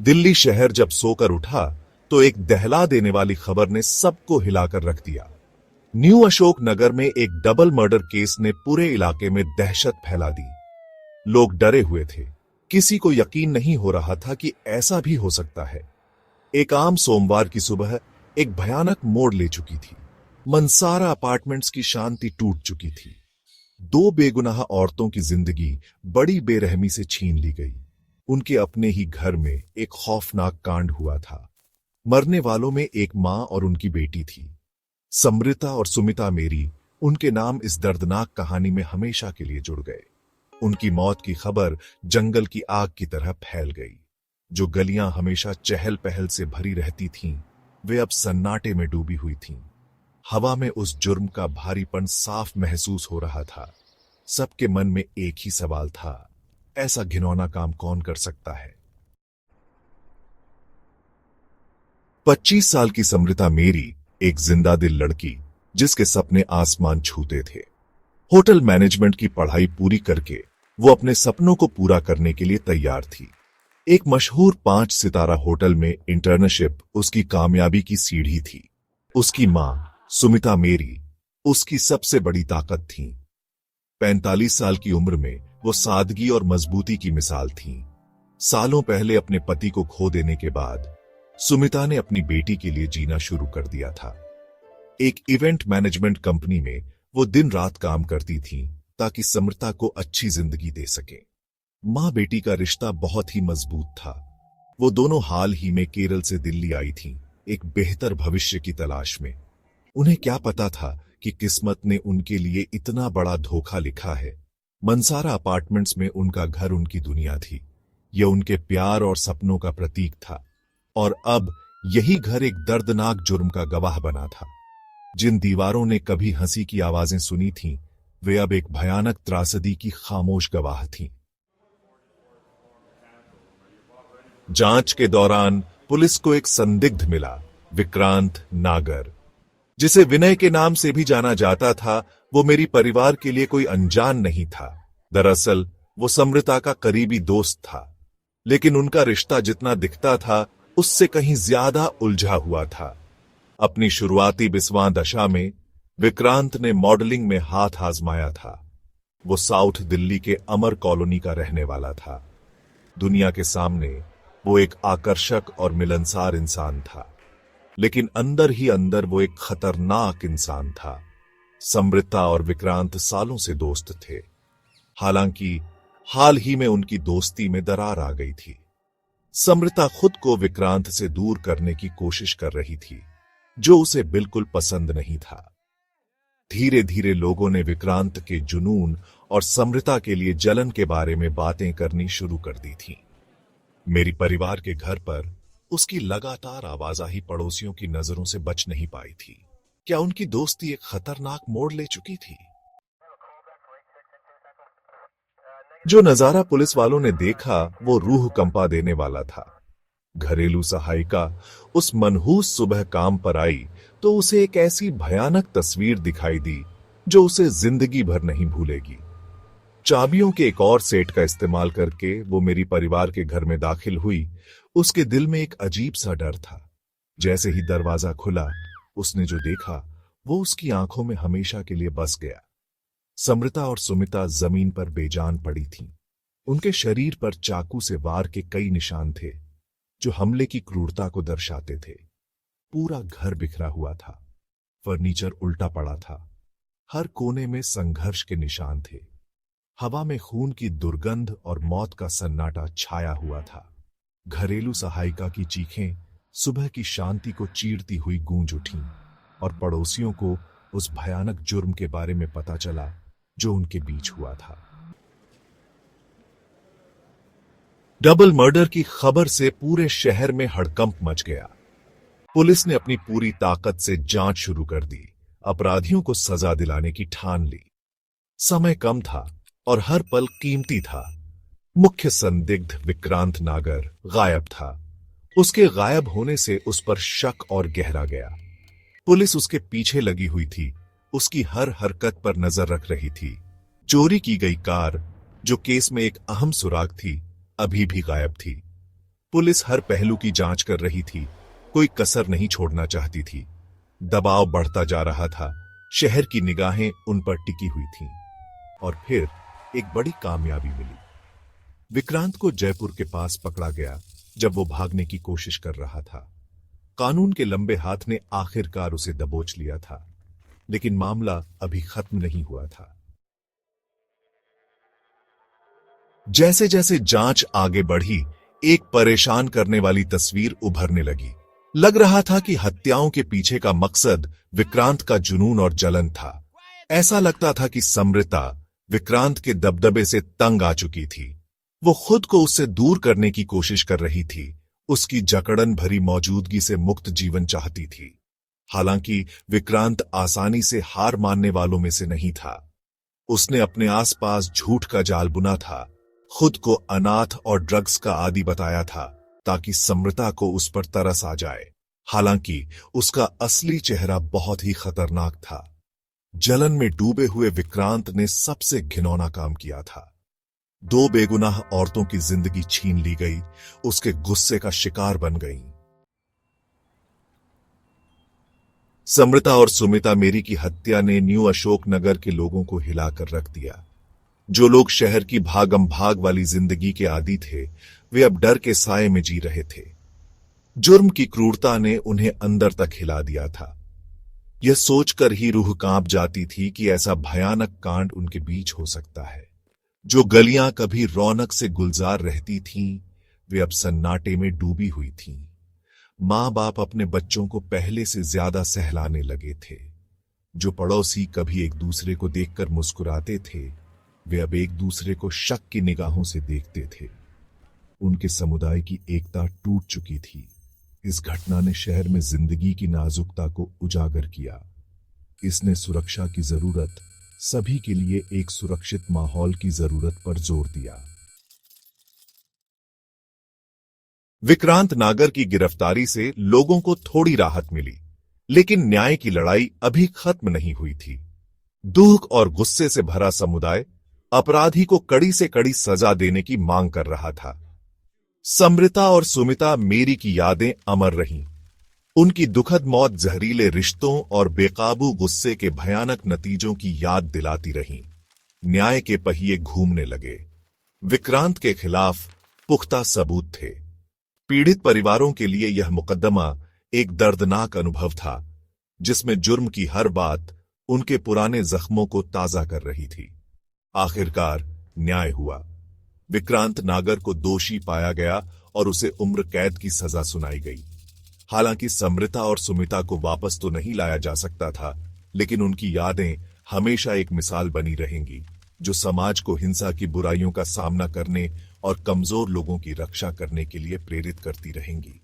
दिल्ली शहर जब सोकर उठा तो एक दहला देने वाली खबर ने सबको हिलाकर रख दिया। न्यू अशोक नगर में एक डबल मर्डर केस ने पूरे इलाके में दहशत फैला दी। लोग डरे हुए थे, किसी को यकीन नहीं हो रहा था कि ऐसा भी हो सकता है। एक आम सोमवार की सुबह एक भयानक मोड़ ले चुकी थी। मनसारा अपार्टमेंट्स की शांति टूट चुकी थी। दो बेगुनाह औरतों की जिंदगी बड़ी बेरहमी से छीन ली गई। उनके अपने ही घर में एक खौफनाक कांड हुआ था। मरने वालों में एक मां और उनकी बेटी थी। समृता और सुमिता मेरी उनके नाम इस दर्दनाक कहानी में हमेशा के लिए जुड़ गए। उनकी मौत की खबर जंगल की आग की तरह फैल गई। जो गलियां हमेशा चहल पहल से भरी रहती थीं, वे अब सन्नाटे में डूबी हुई थीं। हवा में उस जुर्म का भारीपन साफ महसूस हो रहा था। सबके मन में एक ही सवाल था, ऐसा घिनौना काम कौन कर सकता है। 25 साल की समृता मेरी एक जिंदा दिल लड़की, जिसके सपने आसमान छूते थे। होटल मैनेजमेंट की पढ़ाई पूरी करके वो अपने सपनों को पूरा करने के लिए तैयार थी। एक मशहूर 5 सितारा होटल में इंटर्नशिप उसकी कामयाबी की सीढ़ी थी। उसकी मां सुमिता मेरी उसकी सबसे बड़ी ताकत थी। 45 साल की उम्र में वो सादगी और मजबूती की मिसाल थीं। सालों पहले अपने पति को खो देने के बाद सुमिता ने अपनी बेटी के लिए जीना शुरू कर दिया था। एक इवेंट मैनेजमेंट कंपनी में वो दिन रात काम करती थीं ताकि समृता को अच्छी जिंदगी दे सके। मां बेटी का रिश्ता बहुत ही मजबूत था। वो दोनों हाल ही में केरल से दिल्ली आई थीं, एक बेहतर भविष्य की तलाश में। उन्हें क्या पता था कि किस्मत ने उनके लिए इतना बड़ा धोखा लिखा है। मनसारा अपार्टमेंट्स में उनका घर उनकी दुनिया थी। यह उनके प्यार और सपनों का प्रतीक था। और अब यही घर एक दर्दनाक जुर्म का गवाह बना था। जिन दीवारों ने कभी हंसी की आवाजें सुनी थीं, वे अब एक भयानक त्रासदी की खामोश गवाह थीं। जांच के दौरान पुलिस को एक संदिग्ध मिला, विक्रांत नागर, जिसे विनय के नाम से भी जाना जाता था। वो मेरी परिवार के लिए कोई अनजान नहीं था। दरअसल वो समृता का करीबी दोस्त था, लेकिन उनका रिश्ता जितना दिखता था उससे कहीं ज्यादा उलझा हुआ था। अपनी शुरुआती बिस्वां दशा में विक्रांत ने मॉडलिंग में हाथ आजमाया था। वो साउथ दिल्ली के अमर कॉलोनी का रहने वाला था। दुनिया के सामने वो एक आकर्षक और मिलनसार इंसान था, लेकिन अंदर ही अंदर वो एक खतरनाक इंसान था। समृता और विक्रांत सालों से दोस्त थे। हालांकि हाल ही में उनकी दोस्ती में दरार आ गई थी। समृता खुद को विक्रांत से दूर करने की कोशिश कर रही थी, जो उसे बिल्कुल पसंद नहीं था। धीरे धीरे लोगों ने विक्रांत के जुनून और समृता के लिए जलन के बारे में बातें करनी शुरू कर दी थीं। मेरी परिवार के घर पर उसकी लगातार आवाजाही पड़ोसियों की नजरों से बच नहीं पाई थी। क्या उनकी दोस्ती एक खतरनाक मोड़ ले चुकी थी? जो नजारा पुलिस वालों ने देखा वो रूह कंपा देने वाला था। घरेलू सहायिका उस मनहूस सुबह काम पर आई तो उसे एक ऐसी भयानक तस्वीर दिखाई दी जो उसे जिंदगी भर नहीं भूलेगी। चाबियों के एक और सेट का इस्तेमाल करके वो मेरी परिवार के घर में दाखिल हुई। उसके दिल में एक अजीब सा डर था। जैसे ही दरवाजा खुला, उसने जो देखा वो उसकी आंखों में हमेशा के लिए बस गया। समृता और सुमिता जमीन पर बेजान पड़ी थीं। उनके शरीर पर चाकू से वार के कई निशान थे, जो हमले की क्रूरता को दर्शाते थे। पूरा घर बिखरा हुआ था, फर्नीचर उल्टा पड़ा था, हर कोने में संघर्ष के निशान थे। हवा में खून की दुर्गंध और मौत का सन्नाटा छाया हुआ था। घरेलू सहायिका की चीखें सुबह की शांति को चीरती हुई गूंज उठीं, और पड़ोसियों को उस भयानक जुर्म के बारे में पता चला जो उनके बीच हुआ था। डबल मर्डर की खबर से पूरे शहर में हड़कंप मच गया। पुलिस ने अपनी पूरी ताकत से जांच शुरू कर दी, अपराधियों को सजा दिलाने की ठान ली। समय कम था और हर पल कीमती था। मुख्य संदिग्ध विक्रांत नागर गायब था। उसके गायब होने से उस पर शक और गहरा गया। पुलिस उसके पीछे लगी हुई थी, उसकी हर हरकत पर नजर रख रही थी। चोरी की गई कार, जो केस में एक अहम सुराग थी, अभी भी गायब थी। पुलिस हर पहलू की जांच कर रही थी, कोई कसर नहीं छोड़ना चाहती थी। दबाव बढ़ता जा रहा था, शहर की निगाहें उन पर टिकी हुई थीं। और फिर एक बड़ी कामयाबी मिली। विक्रांत को जयपुर के पास पकड़ा गया जब वो भागने की कोशिश कर रहा था। कानून के लंबे हाथ ने आखिरकार उसे दबोच लिया था, लेकिन मामला अभी खत्म नहीं हुआ था। जैसे जैसे जांच आगे बढ़ी, एक परेशान करने वाली तस्वीर उभरने लगी। लग रहा था कि हत्याओं के पीछे का मकसद विक्रांत का जुनून और जलन था। ऐसा लगता था कि समृता विक्रांत के दबदबे से तंग आ चुकी थी। वो खुद को उससे दूर करने की कोशिश कर रही थी, उसकी जकड़न भरी मौजूदगी से मुक्त जीवन चाहती थी। हालांकि विक्रांत आसानी से हार मानने वालों में से नहीं था। उसने अपने आसपास झूठ का जाल बुना था, खुद को अनाथ और ड्रग्स का आदी बताया था ताकि समृता को उस पर तरस आ जाए। हालांकि उसका असली चेहरा बहुत ही खतरनाक था। जलन में डूबे हुए विक्रांत ने सबसे घिनौना काम किया था। 2 बेगुनाह औरतों की जिंदगी छीन ली गई, उसके गुस्से का शिकार बन गईं। समृता और सुमिता मेरी की हत्या ने न्यू अशोक नगर के लोगों को हिलाकर रख दिया। जो लोग शहर की भागम भाग वाली जिंदगी के आदी थे, वे अब डर के साए में जी रहे थे। जुर्म की क्रूरता ने उन्हें अंदर तक हिला दिया था। यह सोचकर ही रूह कांप जाती थी कि ऐसा भयानक कांड उनके बीच हो सकता है। जो गलियां कभी रौनक से गुलजार रहती थीं, वे अब सन्नाटे में डूबी हुई थीं। मां बाप अपने बच्चों को पहले से ज्यादा सहलाने लगे थे। जो पड़ोसी कभी एक दूसरे को देखकर मुस्कुराते थे, वे अब एक दूसरे को शक की निगाहों से देखते थे। उनके समुदाय की एकता टूट चुकी थी। इस घटना ने शहर में जिंदगी की नाजुकता को उजागर किया। इसने सुरक्षा की जरूरत, सभी के लिए एक सुरक्षित माहौल की जरूरत पर जोर दिया। विक्रांत नागर की गिरफ्तारी से लोगों को थोड़ी राहत मिली, लेकिन न्याय की लड़ाई अभी खत्म नहीं हुई थी। दुख और गुस्से से भरा समुदाय अपराधी को कड़ी से कड़ी सजा देने की मांग कर रहा था। समृता और सुमिता मेरी की यादें अमर रहीं। उनकी दुखद मौत जहरीले रिश्तों और बेकाबू गुस्से के भयानक नतीजों की याद दिलाती रहीं। न्याय के पहिए घूमने लगे। विक्रांत के खिलाफ पुख्ता सबूत थे। पीड़ित परिवारों के लिए यह मुकदमा एक दर्दनाक अनुभव था, जिसमें जुर्म की हर बात उनके पुराने जख्मों को ताजा कर रही थी। आखिरकार न्याय हुआ। विक्रांत नागर को दोषी पाया गया और उसे उम्र कैद की सजा सुनाई गई। हालांकि समृता और सुमिता को वापस तो नहीं लाया जा सकता था, लेकिन उनकी यादें हमेशा एक मिसाल बनी रहेंगी, जो समाज को हिंसा की बुराइयों का सामना करने और कमजोर लोगों की रक्षा करने के लिए प्रेरित करती रहेंगी।